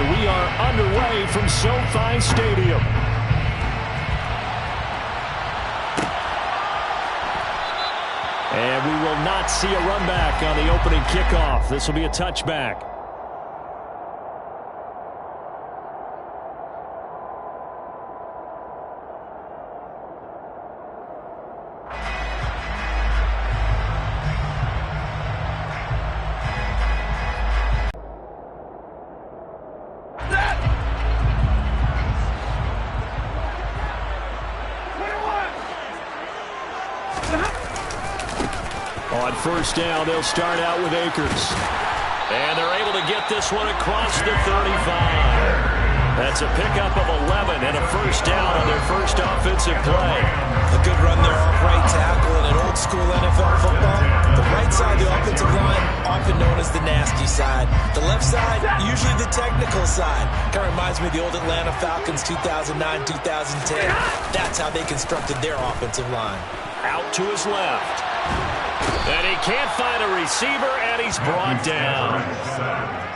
And we are underway from SoFi Stadium. And we will not see a run back on the opening kickoff. This will be a touchback. On first down, they'll start out with Akers. And they're able to get this one across the 35. That's a pickup of 11 and a first down on their first offensive play. A good run there off right tackle in an old-school NFL football. The right side of the offensive line, often known as the nasty side. The left side, usually the technical side. Kind of reminds me of the old Atlanta Falcons 2009-2010. That's how they constructed their offensive line. Out to his left. And he can't find a receiver, and he's brought down.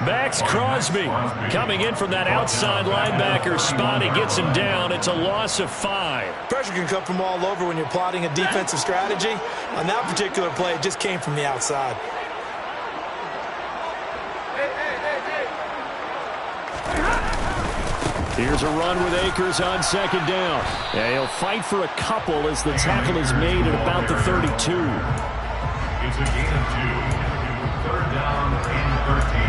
Max Crosby coming in from that outside linebacker spot. He gets him down. It's a loss of 5. Pressure can come from all over when you're plotting a defensive strategy. On that particular play, it just came from the outside. Here's a run with Akers on second down. And he'll fight for a couple as the tackle is made at about the 32. It's a gain of 2. Third down and 13.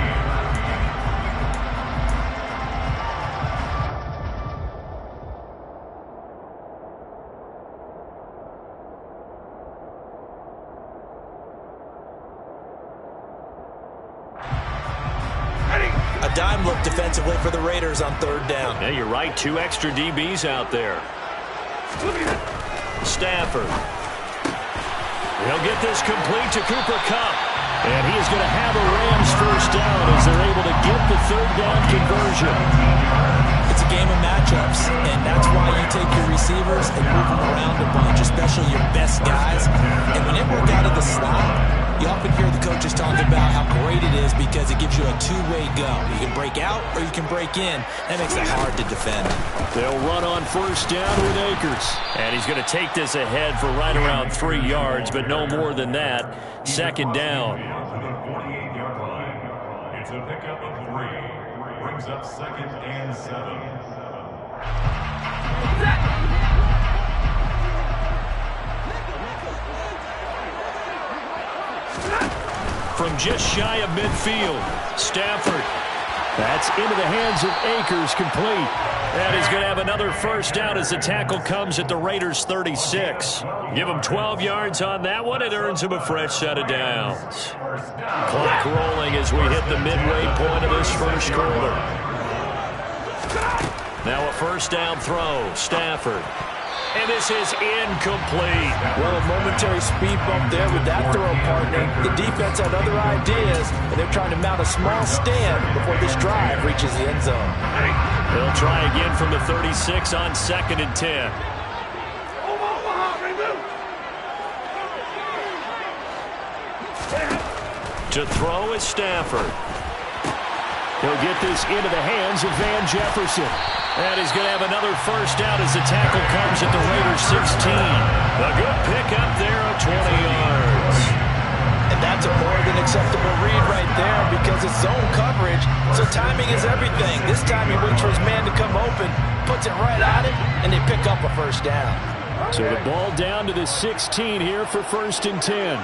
A dime look defensively for the Raiders on third down. Yeah, you're right. 2 extra DBs out there. Stafford. He'll get this complete to Cooper Kupp. And he is going to have a Rams first down as they're able to get the third down conversion. It's a game of matchups, and that's why you take your receivers and move them around a bunch, especially your best guys. And when they work out of the slot, you often hear the coaches talk about how great it is because it gives you a two-way go. You can break out or you can break in. That makes it hard to defend. They'll run on first down with Akers. And he's going to take this ahead for right around 3 yards, but no more than that. Second down. It's a pickup of 3. Brings up second and 7. From just shy of midfield, Stafford. That's into the hands of Akers, complete. And he's going to have another first down as the tackle comes at the Raiders' 36. Give him 12 yards on that one. It earns him a fresh set of downs. Clock rolling as we hit the midway point of this first quarter. Now a first down throw, Stafford. And this is incomplete. Well, a momentary speed bump there with that throw partner. The defense had other ideas, and they're trying to mount a small stand before this drive reaches the end zone. They'll try again from the 36 on second and 10. To throw is Stafford. He'll get this into the hands of Van Jefferson. And he's going to have another first down as the tackle comes at the Raiders' 16. A good pickup there of 20 yards. And that's a more than acceptable read right there because it's zone coverage, so timing is everything. This time he waits for his man to come open, puts it right on it, and they pick up a first down. So the ball down to the 16 here for first and 10.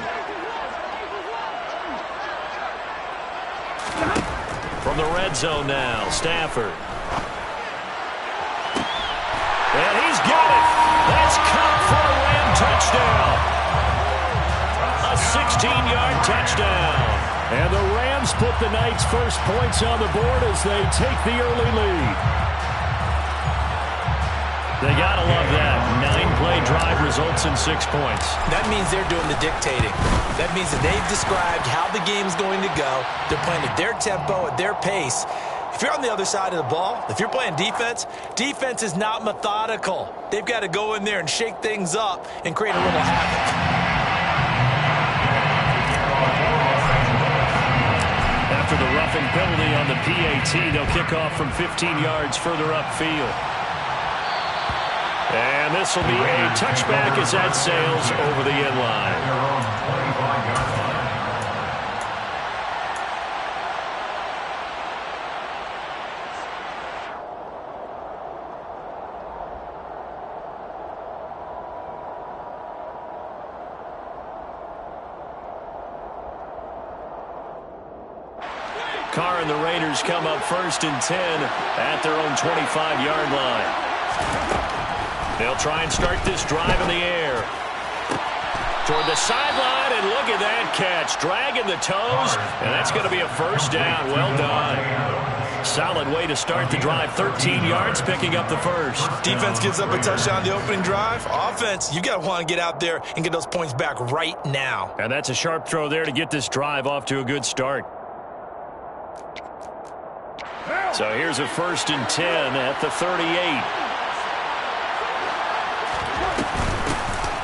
From the red zone now, Stafford. And he's got it. That's Kupp for a Ram touchdown. A 16-yard touchdown. And the Rams put the Knights' first points on the board as they take the early lead. They got to love that. 9-play drive results in 6 points. That means they're doing the dictating. That means that they've described how the game's going to go. They're playing at their tempo, at their pace. If you're on the other side of the ball, if you're playing defense, defense is not methodical. They've got to go in there and shake things up and create a little havoc. After the roughing penalty on the PAT. They'll kick off from 15 yards further upfield. And this will be a touchback as that sails over the end line. Carr and the Raiders come up 1st and 10 at their own 25-yard line. They'll try and start this drive in the air. Toward the sideline, and look at that catch. Dragging the toes, and that's going to be a first down. Well done. Solid way to start the drive. 13 yards, picking up the first. Defense gives up a touchdown the opening drive. Offense, you got to want to get out there and get those points back right now. And that's a sharp throw there to get this drive off to a good start. So here's a 1st and 10 at the 38.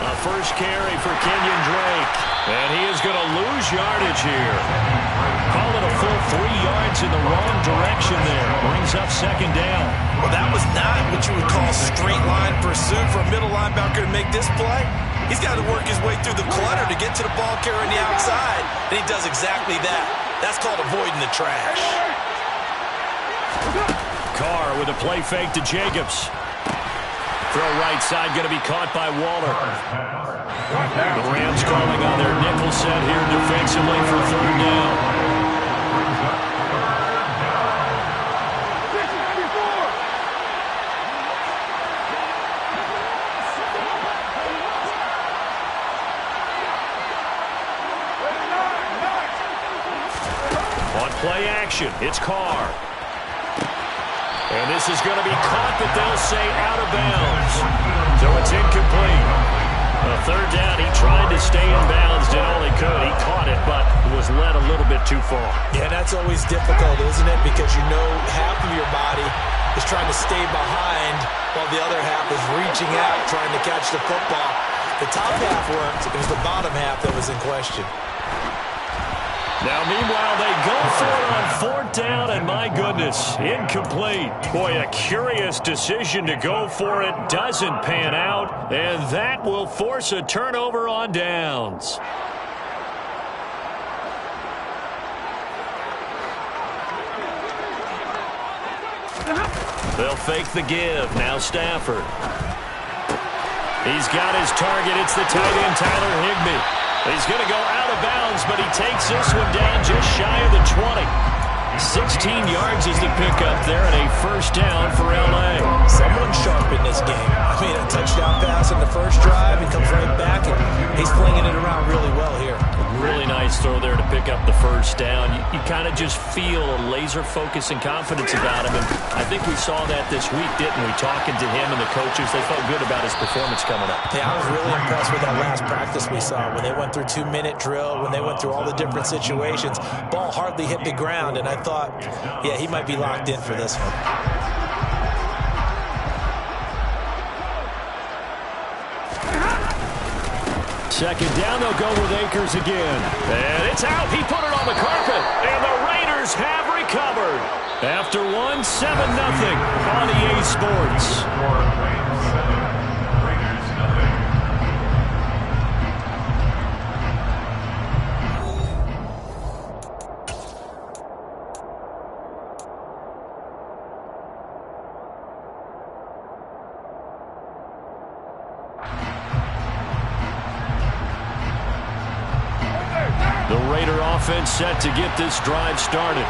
A first carry for Kenyon Drake. And he is going to lose yardage here. Call it a full 3 yards in the wrong direction there. Brings up 2nd down. Well, that was not what you would call straight line pursuit for a middle linebacker to make this play. He's got to work his way through the clutter to get to the ball carrier on the outside. And he does exactly that. That's called avoiding the trash. Carr with a play fake to Jacobs. Throw right side, going to be caught by Waller. The Rams calling on their nickel set here defensively for 3rd down. On play action, it's Carr. And this is going to be caught, but they'll say out of bounds. So it's incomplete. A 3rd down. He tried to stay in bounds, did all he could. He caught it, but was led a little bit too far. Yeah, that's always difficult, isn't it? Because you know half of your body is trying to stay behind while the other half is reaching out, trying to catch the football. The top half worked. It was the bottom half that was in question. Now, meanwhile, they go for it on 4th down, and my goodness, incomplete. Boy, a curious decision to go for it. Doesn't pan out, and that will force a turnover on downs. They'll fake the give. Now Stafford. He's got his target. It's the tight end, Tyler Higbee. He's going to go out of bounds, but he takes this one down just shy of the 20. 16 yards is the pickup there, and a 1st down for L.A. Someone's sharp in this game. I mean, a touchdown pass in the first drive. He comes right back, and he's flinging it around really well here. Really nice throw there to pick up the 1st down. You kind of just feel a laser focus and confidence about him, and I think we saw that this week, didn't we? Talking to him and the coaches, they felt good about his performance coming up. Yeah, I was really impressed with that last practice we saw when they went through 2-minute drill, when they went through all the different situations. Ball hardly hit the ground, and I thought, yeah, he might be locked in for this one. Second down, they'll go with Akers again. And it's out. He put it on the carpet. And the Raiders have recovered. After one, 7-0 on EA Sports. The Raider offense set to get this drive started.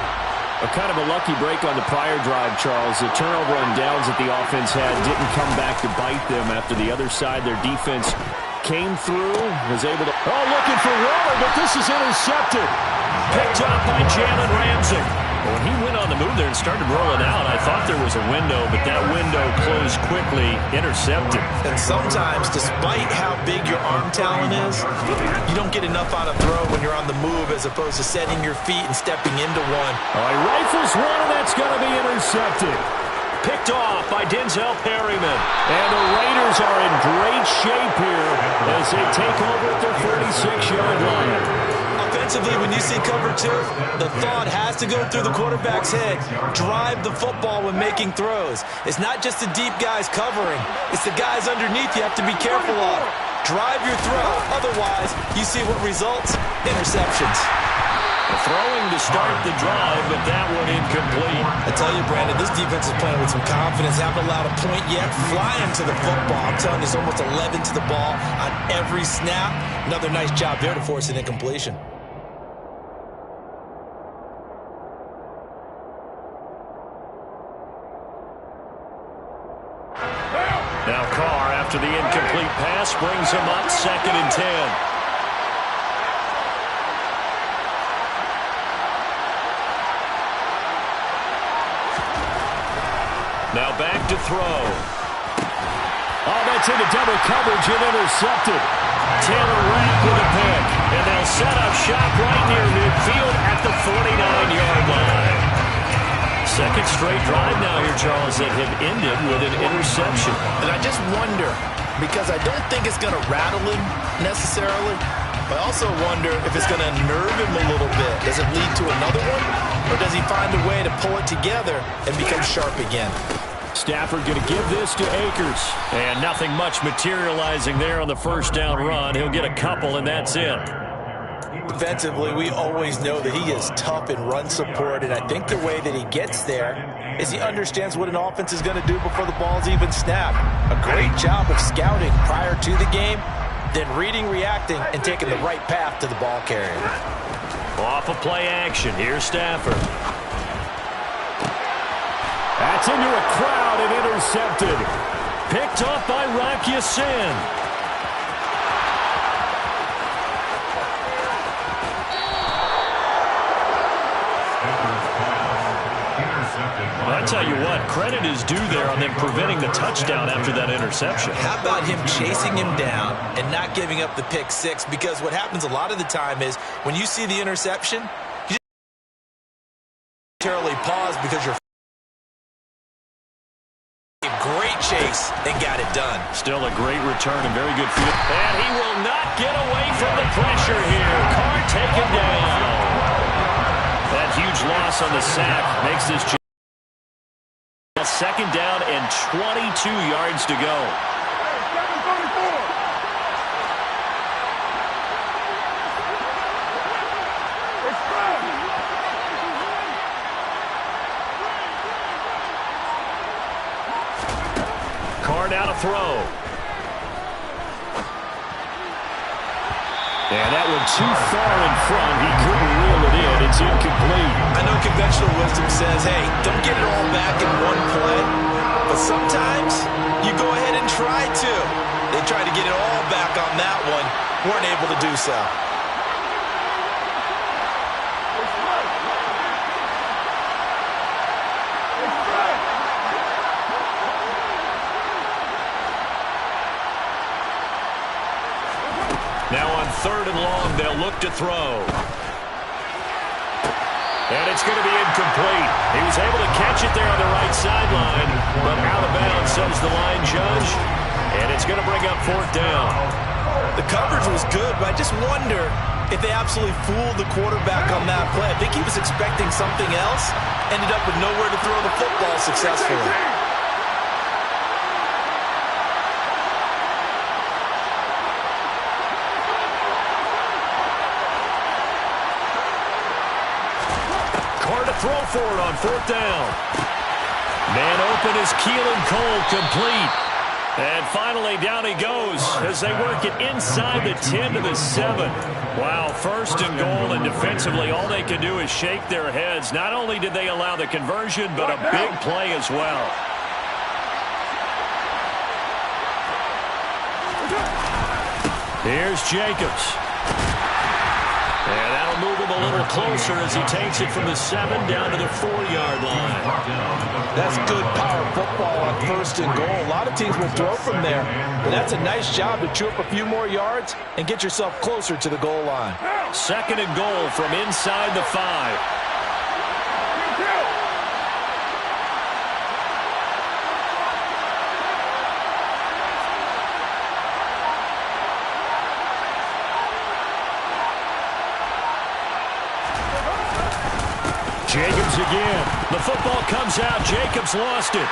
A kind of a lucky break on the prior drive, Charles. The turnover on downs that the offense had didn't come back to bite them after the other side. Their defense came through, was able to... Oh, looking for Waller, but this is intercepted. Picked up by Jalen Ramsey. When he went on the move there and started rolling out, I thought there was a window, but that window closed quickly, intercepted. And sometimes, despite how big your arm talent is, you don't get enough on a throw when you're on the move as opposed to setting your feet and stepping into one. Oh, he rifles one, and that's going to be intercepted. Picked off by Denzel Perryman. And the Raiders are in great shape here as they take over at their 36-yard line. Defensively, when you see cover two, the thought has to go through the quarterback's head. Drive the football when making throws. It's not just the deep guys covering. It's the guys underneath you have to be careful of. Drive your throw. Otherwise, you see what results? Interceptions. Throwing to start the drive, but that one incomplete. I tell you, Brandon, this defense is playing with some confidence. Haven't allowed a point yet. Flying to the football. I'm telling you, it's almost 11 to the ball on every snap. Another nice job there to force an incompletion. Now Carr, after the incomplete pass, brings him up 2nd and 10. Now back to throw. Oh, that's into double coverage and intercepted. Taylor Rapp with a pick. And they'll set up shop right near midfield at the 49-yard line. Second straight drive now here, Charles, that have ended with an interception. And I just wonder, because I don't think it's going to rattle him necessarily, but I also wonder if it's going to nerve him a little bit. Does it lead to another one? Or does he find a way to pull it together and become sharp again? Stafford going to give this to Akers. And nothing much materializing there on the first down run. He'll get a couple, and that's it. Defensively, we always know that he is tough in run support, and I think the way that he gets there is he understands what an offense is going to do before the ball's even snapped. A great job of scouting prior to the game, then reading, reacting, and taking the right path to the ball carrier. Off of play action. Here's Stafford. That's into a crowd and intercepted. Picked off by Rock Ya-Sin. I tell you what, credit is due there on them preventing the touchdown after that interception. How about him chasing him down and not giving up the pick six? Because what happens a lot of the time is when you see the interception, you just temporarily pause because you're a great chase and got it done. Still a great return and very good field. And he will not get away from the pressure here. Carr taken down. That huge loss on the sack makes this 2nd down and 22 yards to go. Carr now to throw. And that one too far in front. He couldn't reel it in. It's incomplete. I know conventional wisdom says, hey, don't get it all back in one play. But sometimes you go ahead and try to. They tried to get it all back on that one. Weren't able to do so. Now on 3rd and long, they'll look to throw. And it's going to be incomplete. He was able to catch it there on the right sideline, but out of bounds, says the line judge. And it's going to bring up 4th down. The coverage was good, but I just wonder if they absolutely fooled the quarterback on that play. I think he was expecting something else, ended up with nowhere to throw the football successfully. Throw for it on 4th down. Man open is Keelan Cole, complete. And finally down he goes as they work it inside the 10 to the 7. Wow, 1st and goal, and defensively all they can do is shake their heads. Not only did they allow the conversion, but a big play as well. Here's Jacobs. And that'll move him a little closer as he takes it from the 7 down to the 4-yard line. That's good power football on 1st and goal. A lot of teams will throw from there, but that's a nice job to chew up a few more yards and get yourself closer to the goal line. 2nd and goal from inside the 5. again. The football comes out. Jacobs lost it.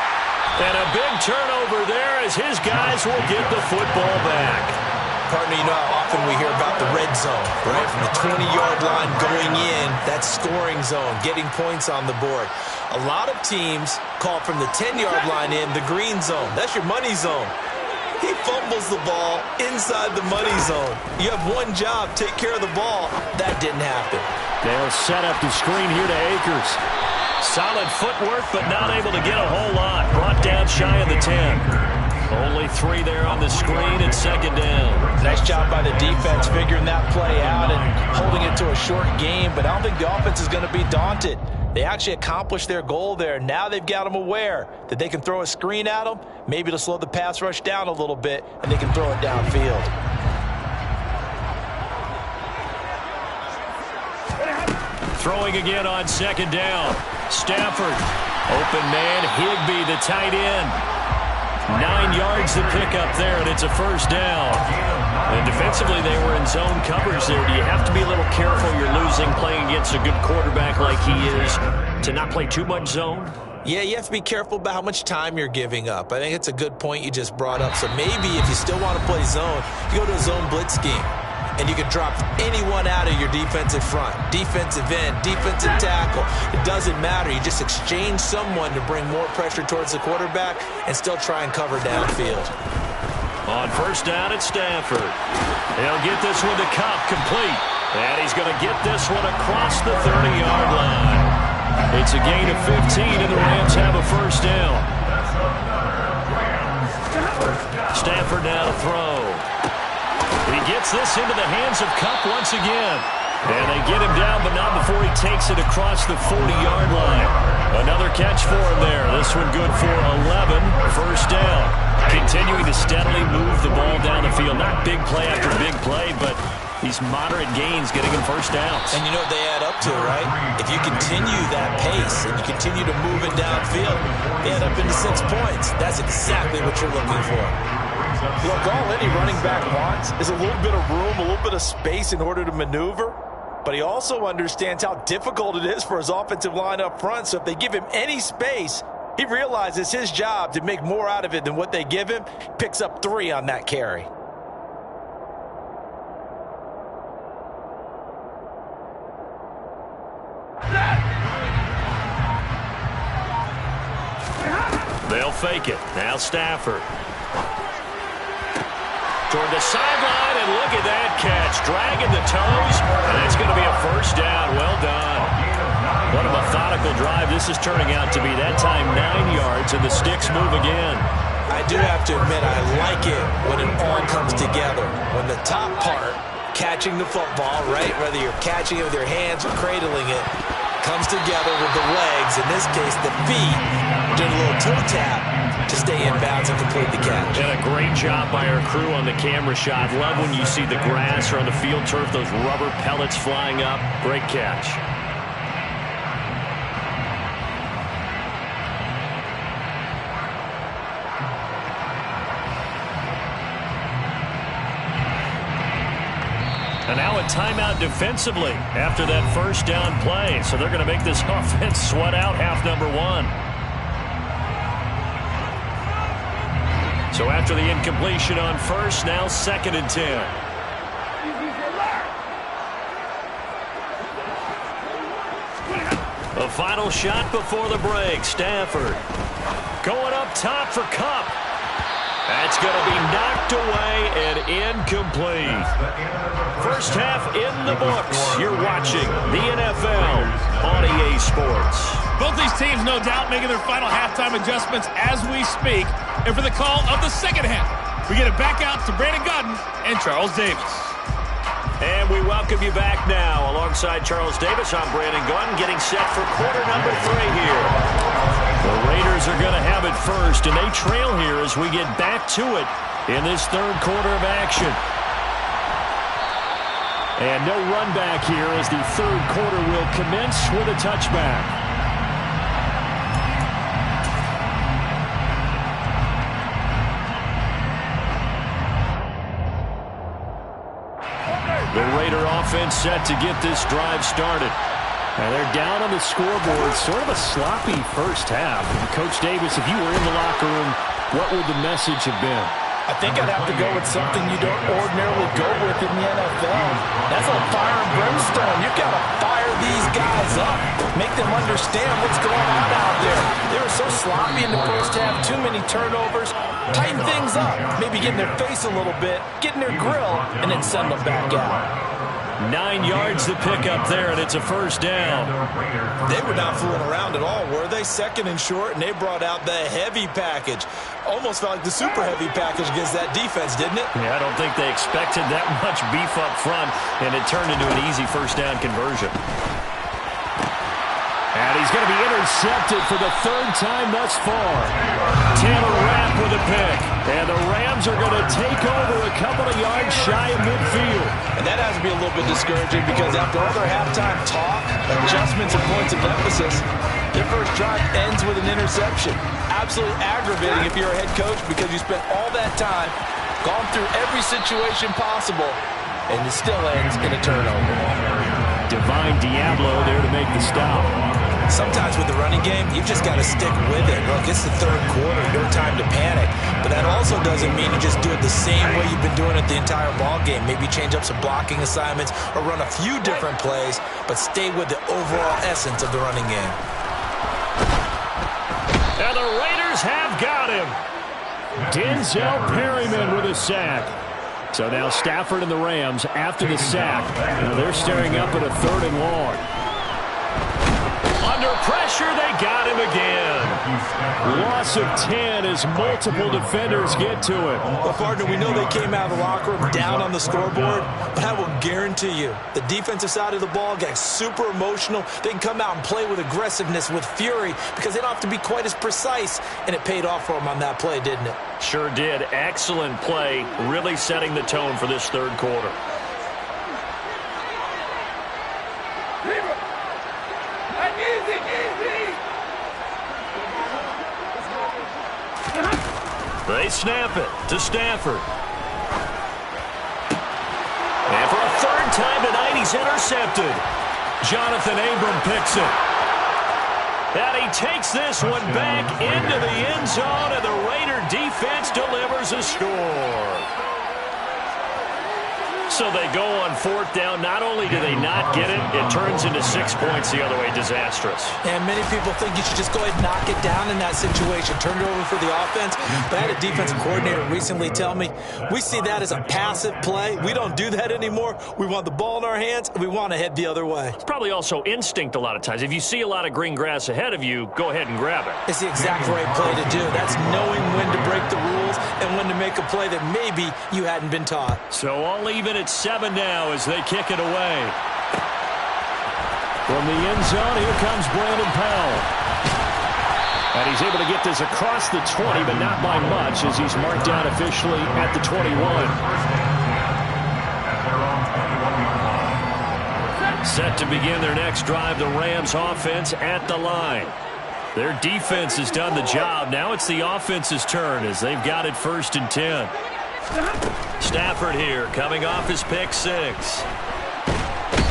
And a big turnover there as his guys will get the football back. Partner, you know how often we hear about the red zone, right? From the 20-yard line going in, that scoring zone, getting points on the board. A lot of teams call from the 10-yard line in the green zone. That's your money zone. He fumbles the ball inside the money zone. You have one job, take care of the ball. That didn't happen. They'll set up the screen here to Akers. Solid footwork, but not able to get a whole lot. Brought down shy of the 10. Only 3 there on the screen and second down. Nice job by the defense figuring that play out and holding it to a short game, but I don't think the offense is going to be daunted. They actually accomplished their goal there. Now they've got them aware that they can throw a screen at them, maybe to slow the pass rush down a little bit, and they can throw it downfield. Throwing again on second down. Stafford. Open man, Higbee, the tight end. 9 yards to pick up there, and it's a first down. And defensively, they were in zone coverage there. Do you have to be a little careful? You're losing playing against a good quarterback like he is to not play too much zone? Yeah, you have to be careful about how much time you're giving up. I think it's a good point you just brought up. So maybe if you still want to play zone, you go to a zone blitz scheme. And you can drop anyone out of your defensive front, defensive end, defensive tackle. It doesn't matter. You just exchange someone to bring more pressure towards the quarterback and still try and cover downfield. On first down, it's Stafford. He'll get this one to Kupp, complete. And he's going to get this one across the 30-yard line. It's a gain of 15, and the Rams have a first down. Stafford now to throw. He gets this into the hands of Kupp once again. And they get him down, but not before he takes it across the 40-yard line. Another catch for him there. This one good for 11. First down. Continuing to steadily move the ball down the field. Not big play after big play, but these moderate gains getting him first downs. And you know what they add up to, right? If you continue that pace and you continue to move it downfield, they add up into 6 points. That's exactly what you're looking for. Look, all any running back wants is a little bit of room, a little bit of space in order to maneuver. But he also understands how difficult it is for his offensive line up front. So if they give him any space, he realizes it's his job to make more out of it than what they give him. Picks up 3 on that carry. They'll fake it. Now Stafford. Toward the sideline, and look at that catch. Dragging the toes, and that's going to be a first down. Well done. What a methodical drive this is turning out to be. That time 9 yards, and the sticks move again. I do have to admit, I like it when it all comes together. When the top part, catching the football, right, whether you're catching it with your hands or cradling it, comes together with the legs, in this case the feet, doing a little toe tap to stay in bounds and complete the catch. And a great job by our crew on the camera shot. Love when you see the grass or on the field turf, those rubber pellets flying up. Great catch. And now a timeout defensively after that first down play. So they're going to make this offense sweat out half number 1. So after the incompletion on first, now 2nd and 10. A final shot before the break. Stafford going up top for Kupp. That's going to be knocked away and incomplete. First half in the books. You're watching the NFL on EA Sports. Both these teams, no doubt, making their final halftime adjustments as we speak. And for the call of the second half, we get it back out to Brandon Gaudin and Charles Davis. And we welcome you back now. Alongside Charles Davis, I'm Brandon Gaudin, getting set for quarter number 3 here. The Raiders are going to have it first, and they trail here as we get back to it in this third quarter of action. And no run back here as the third quarter will commence with a touchback. The Raider offense set to get this drive started. And they're down on the scoreboard. Sort of a sloppy first half. Coach Davis, if you were in the locker room, what would the message have been? I think I'd have to go with something you don't ordinarily go with in the NFL. That's like fire and brimstone. You've got to fire these guys up. Make them understand what's going on out there. They were so sloppy in the first half. Too many turnovers. Tighten things up. Maybe get in their face a little bit. Get in their grill. And then send them back out. 9 yards to pick up there, and it's a first down. They were not fooling around at all, were they? Second and short, and they brought out the heavy package. Almost felt like the super heavy package against that defense, didn't it? Yeah, I don't think they expected that much beef up front, and it turned into an easy first down conversion. And he's going to be intercepted for the third time thus far. Taylor Rapp with a pick. And the Rams are going to take over a couple of yards shy of midfield. And that has to be a little bit discouraging because after all their halftime talk, adjustments and points of emphasis, their first drive ends with an interception. Absolutely aggravating if you're a head coach because you spent all that time, gone through every situation possible, and it still ends in a turnover. Divine Diablo there to make the stop. Sometimes with the running game, you've just got to stick with it. Look, it's the third quarter, no time to panic. But that also doesn't mean you just do it the same way you've been doing it the entire ball game. Maybe change up some blocking assignments or run a few different plays, but stay with the overall essence of the running game. And the Raiders have got him. Denzel Perryman with a sack. So now Stafford and the Rams after the sack. Now they're staring up at a 3rd and long. Under pressure, they got him again. Loss of 10 as multiple defenders get to it. Well, partner, we know they came out of the locker room down on the scoreboard, but I will guarantee you the defensive side of the ball got super emotional. They can come out and play with aggressiveness, with fury, because they don't have to be quite as precise, and it paid off for them on that play, didn't it? Sure did. Excellent play, really setting the tone for this third quarter. They snap it to Stafford. And for a 3rd time tonight, he's intercepted. Jonathan Abram picks it. And he takes this one back into the end zone, and the Raider defense delivers a score. So they go on 4th down. Not only do they not get it, it turns into 6 points the other way. Disastrous. And many people think you should just go ahead and knock it down in that situation. Turn it over for the offense. But I had a defensive coordinator recently tell me, we see that as a passive play. We don't do that anymore. We want the ball in our hands, and we want to head the other way. It's probably also instinct a lot of times. If you see a lot of green grass ahead of you, go ahead and grab it. It's the exact right play to do. That's knowing when to break the rules and when to make a play that maybe you hadn't been taught. So all even at 7 now as they kick it away. From the end zone, here comes Brandon Powell. And he's able to get this across the 20, but not by much as he's marked down officially at the 21. Set to begin their next drive, the Rams offense at the line. Their defense has done the job. Now it's the offense's turn as they've got it 1st and 10. Stafford here, coming off his pick 6.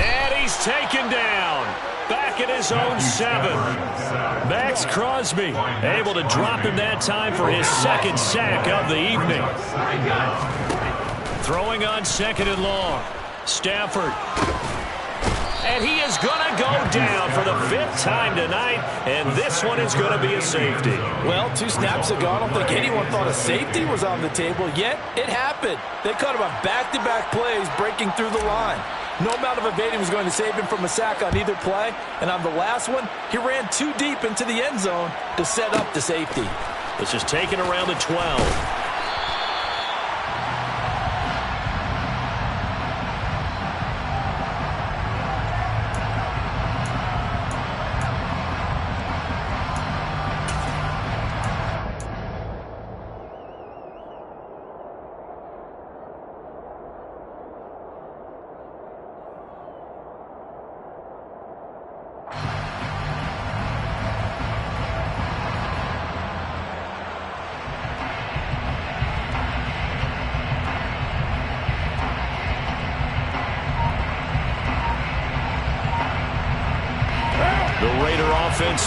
And he's taken down. Back at his own 7. Max Crosby able to drop him that time for his 2nd sack of the evening. Throwing on 2nd and long. Stafford. And he is going to go down for the 5th time tonight, and this one is going to be a safety. Well, 2 snaps ago, I don't think anyone thought a safety was on the table, yet it happened. They caught him on back-to-back plays breaking through the line. No amount of evading was going to save him from a sack on either play, and on the last one, he ran too deep into the end zone to set up the safety. This is taken around the 12.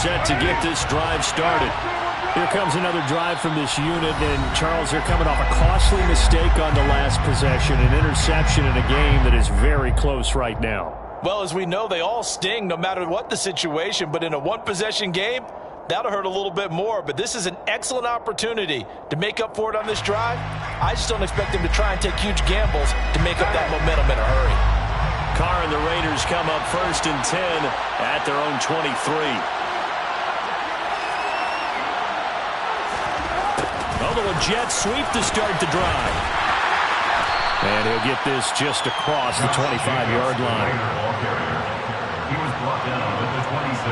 set to get this drive started. Here comes another drive from this unit, and Charles, they're coming off a costly mistake on the last possession, an interception in a game that is very close right now. Well, as we know, they all sting no matter what the situation, but in a one-possession game, that'll hurt a little bit more. But this is an excellent opportunity to make up for it on this drive. I just don't expect them to try and take huge gambles to make up that momentum in a hurry. Carr and the Raiders come up 1st and 10 at their own 23. The Jets sweep to start the drive. And he'll get this just across the 25-yard line. He was brought down at the 26.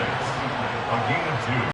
A gain of 2.